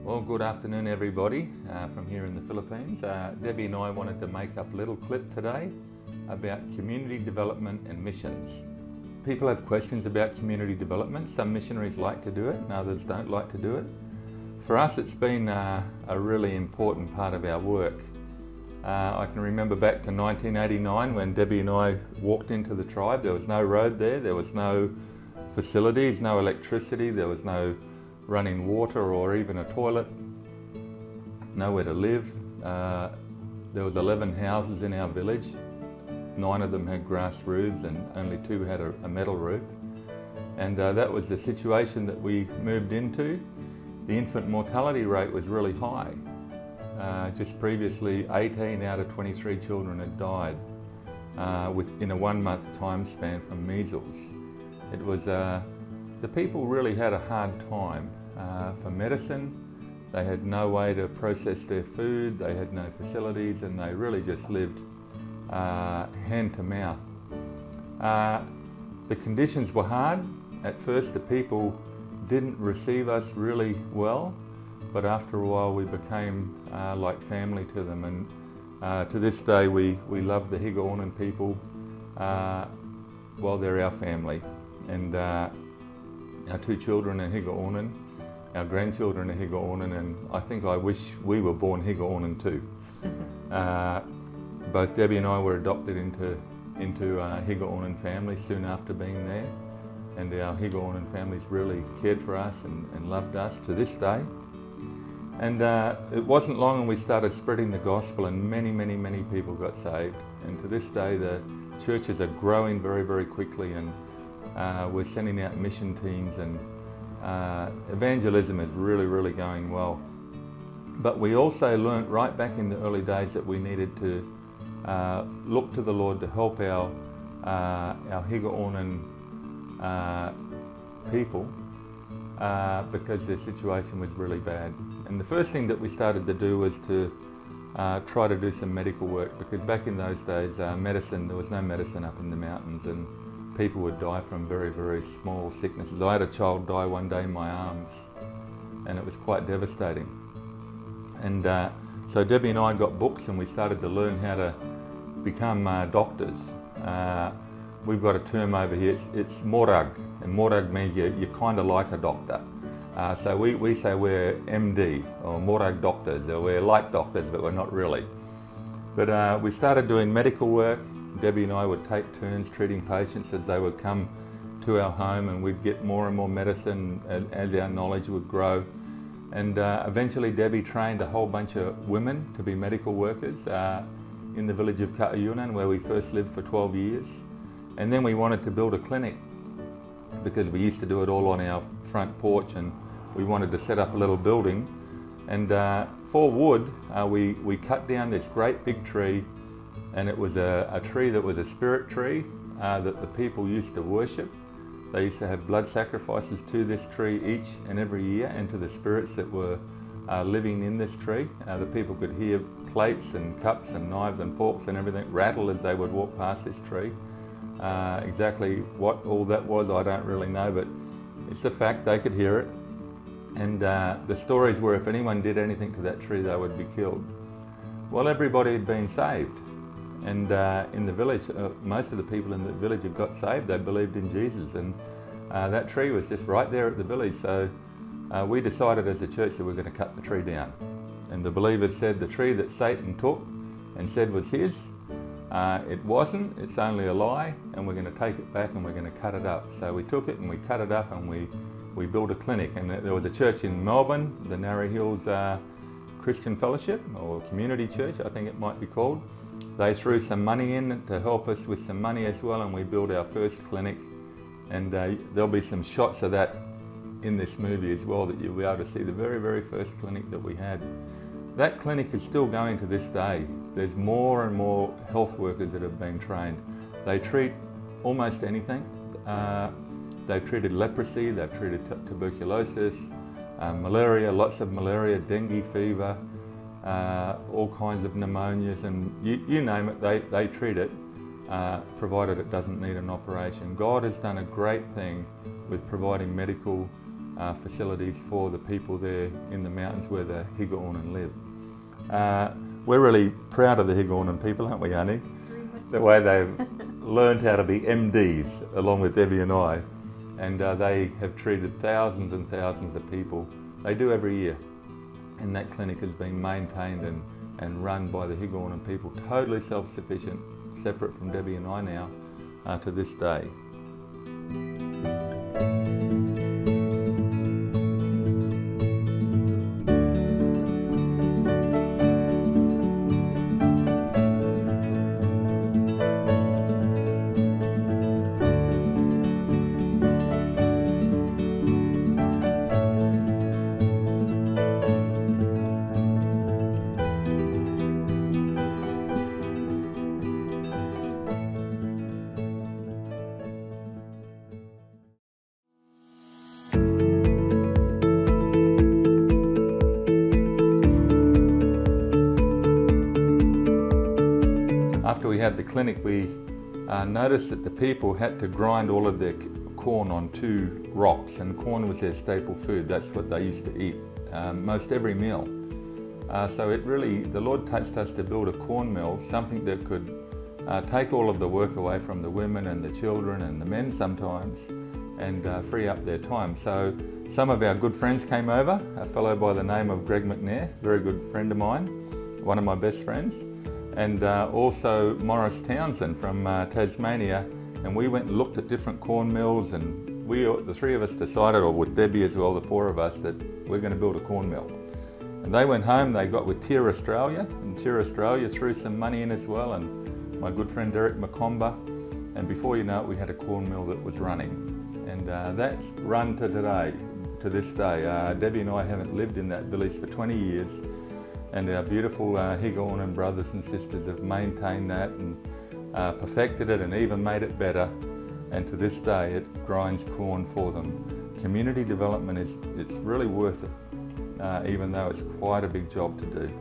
Well, good afternoon everybody from here in the Philippines. Debbie and I wanted to make up a little clip today about community development and missions. People have questions about community development. Some missionaries like to do it and others don't like to do it. For us it's been a really important part of our work. I can remember back to 1989 when Debbie and I walked into the tribe. There was no road there was no facilities, no electricity, there was no running water or even a toilet, nowhere to live. There was 11 houses in our village. 9 of them had grass roofs and only 2 had a metal roof. And that was the situation that we moved into. The infant mortality rate was really high. Just previously 18 out of 23 children had died within a 1-month time span from measles. It was, the people really had a hard time for medicine. They had no way to process their food, they had no facilities, and they really just lived hand to mouth. The conditions were hard. At first the people didn't receive us really well, but after a while we became like family to them, and to this day we love the Higa-Onan people. Well, they're our family, and our 2 children are Higa-Onan, our grandchildren are Higa-Onan, and I think I wish we were born Higa-Onan too. Both Debbie and I were adopted into Higa-Onan families soon after being there, and our Higa-Onan families really cared for us and loved us to this day. And it wasn't long and we started spreading the gospel, and many people got saved. And to this day the churches are growing very, very quickly, and we're sending out mission teams, and evangelism is really going well. But we also learnt right back in the early days that we needed to look to the Lord to help our Higa-Onan people because their situation was really bad. And the first thing that we started to do was to try to do some medical work, because back in those days there was no medicine up in the mountains, and people would die from very, very small sicknesses. I had a child die one day in my arms, and it was quite devastating. And so Debbie and I got books and we started to learn how to become doctors. We've got a term over here, it's morag, and morag means you're kind of like a doctor. So we say we're MD, or morag doctors, or we're like doctors, but we're not really. But we started doing medical work. Debbie and I would take turns treating patients as they would come to our home, and we'd get more and more medicine as our knowledge would grow. And eventually Debbie trained a whole bunch of women to be medical workers in the village of Howells, where we first lived for 12 years. And then we wanted to build a clinic, because we used to do it all on our front porch, and we wanted to set up a little building. And for wood, we cut down this great big tree, and it was a tree that was a spirit tree that the people used to worship. They used to have blood sacrifices to this tree each and every year, and to the spirits that were living in this tree. The people could hear plates and cups and knives and forks and everything rattle as they would walk past this tree. Exactly what all that was, I don't really know, but it's a fact, they could hear it. And the stories were if anyone did anything to that tree, they would be killed. Well, everybody had been saved. And in the village, most of the people in the village had got saved. They believed in Jesus, and that tree was just right there at the village. So we decided as a church that we're going to cut the tree down. And the believers said the tree that Satan took and said was his, it wasn't, it's only a lie, and we're going to take it back and we're going to cut it up. So we took it and we cut it up, and we built a clinic. And there was a church in Melbourne, the Narra Hills Christian Fellowship, or Community Church I think it might be called. They threw some money in to help us with some money as well, and we built our first clinic. And there'll be some shots of that in this movie as well, that you'll be able to see the very, very first clinic that we had. That clinic is still going to this day. There's more and more health workers that have been trained. They treat almost anything. They've treated leprosy, they've treated tuberculosis, malaria, lots of malaria, dengue fever, all kinds of pneumonias, and you name it, they treat it, provided it doesn't need an operation. God has done a great thing with providing medical facilities for the people there in the mountains where the Higgornan live. We're really proud of the Higgornan people, aren't we, Annie? The way they've learned how to be MDs, along with Debbie and I, and they have treated thousands and thousands of people. They do every year, and that clinic has been maintained and run by the Higgornan people, totally self-sufficient, separate from Debbie and I now, to this day. After we had the clinic, we noticed that the people had to grind all of their corn on 2 rocks, and corn was their staple food. That's what they used to eat most every meal. So the Lord touched us to build a corn mill, something that could take all of the work away from the women and the children and the men sometimes, and free up their time. So some of our good friends came over, a fellow by the name of Greg McNair, very good friend of mine, one of my best friends, and also Morris Townsend from Tasmania, and we went and looked at different corn mills, and the 3 of us decided, or with Debbie as well, the 4 of us, that we're going to build a corn mill. And they went home, they got with Tier Australia, and Tier Australia threw some money in as well, and my good friend Derek McComber, and before you know it, we had a corn mill that was running. And that's run to today, to this day. Debbie and I haven't lived in that village for 20 years, and our beautiful Higgornan brothers and sisters have maintained that and perfected it and even made it better. And to this day, it grinds corn for them. Community development it's really worth it, even though it's quite a big job to do.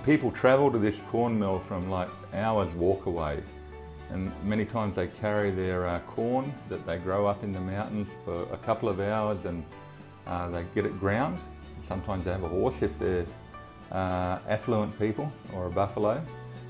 People travel to this corn mill from like hours walk away, and many times they carry their corn that they grow up in the mountains for a couple of hours, and they get it ground. Sometimes they have a horse if they're affluent people, or a buffalo,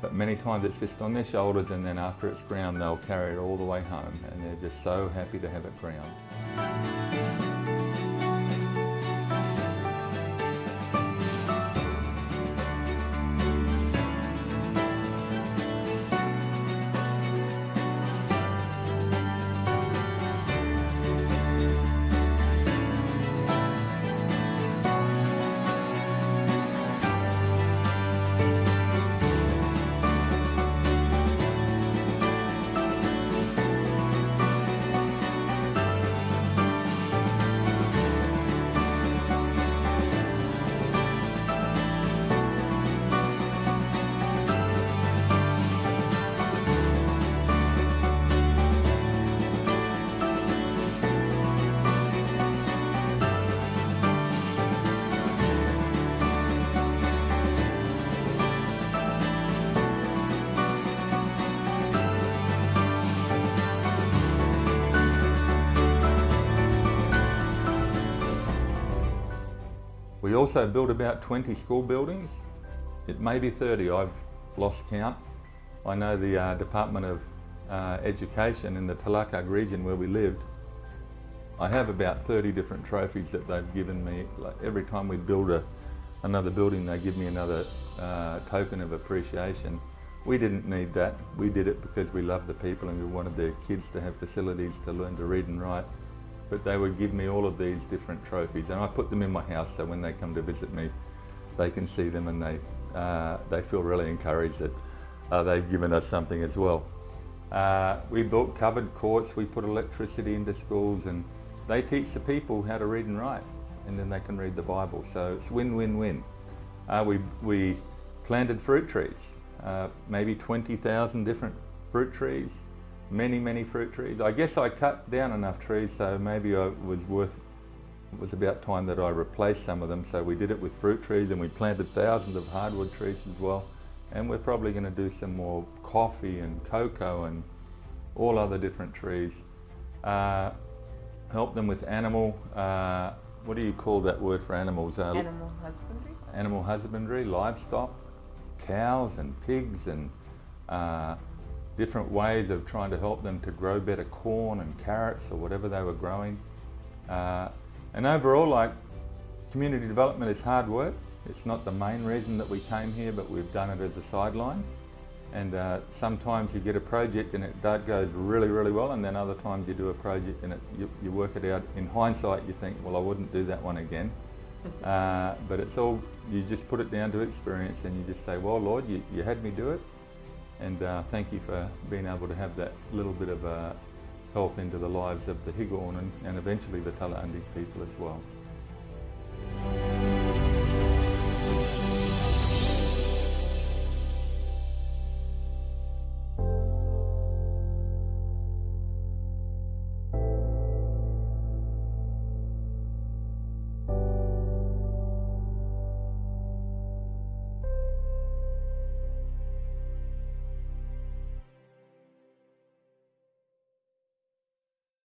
but many times it's just on their shoulders, and then after it's ground they'll carry it all the way home, and they're just so happy to have it ground. We also built about 20 school buildings. It may be 30, I've lost count. I know the Department of Education in the Talakag region where we lived, I have about 30 different trophies that they've given me. Like every time we build another building, they give me another token of appreciation. We didn't need that. We did it because we love the people and we wanted their kids to have facilities to learn to read and write. But they would give me all of these different trophies, and I put them in my house so when they come to visit me, they can see them, and they feel really encouraged that they've given us something as well. We built covered courts, we put electricity into schools, and they teach the people how to read and write, and then they can read the Bible, so it's win-win-win. We planted fruit trees, maybe 20,000 different fruit trees. Many fruit trees. I guess I cut down enough trees, so maybe it was about time that I replaced some of them. So we did it with fruit trees, and we planted thousands of hardwood trees as well. And we're probably going to do some more coffee and cocoa and all other different trees. Help them with animal, what do you call that word for animals? Animal husbandry. Animal husbandry, livestock, cows and pigs, and different ways of trying to help them to grow better corn and carrots or whatever they were growing. And overall, like, community development is hard work. It's not the main reason that we came here, but we've done it as a sideline. And sometimes you get a project and it goes really well, and then other times you do a project and you work it out. In hindsight, you think, well, I wouldn't do that one again. But it's all, you just put it down to experience, and you just say, well, Lord, you had me do it. And thank you for being able to have that little bit of help into the lives of the Higorn and eventually the Tallahassee people as well.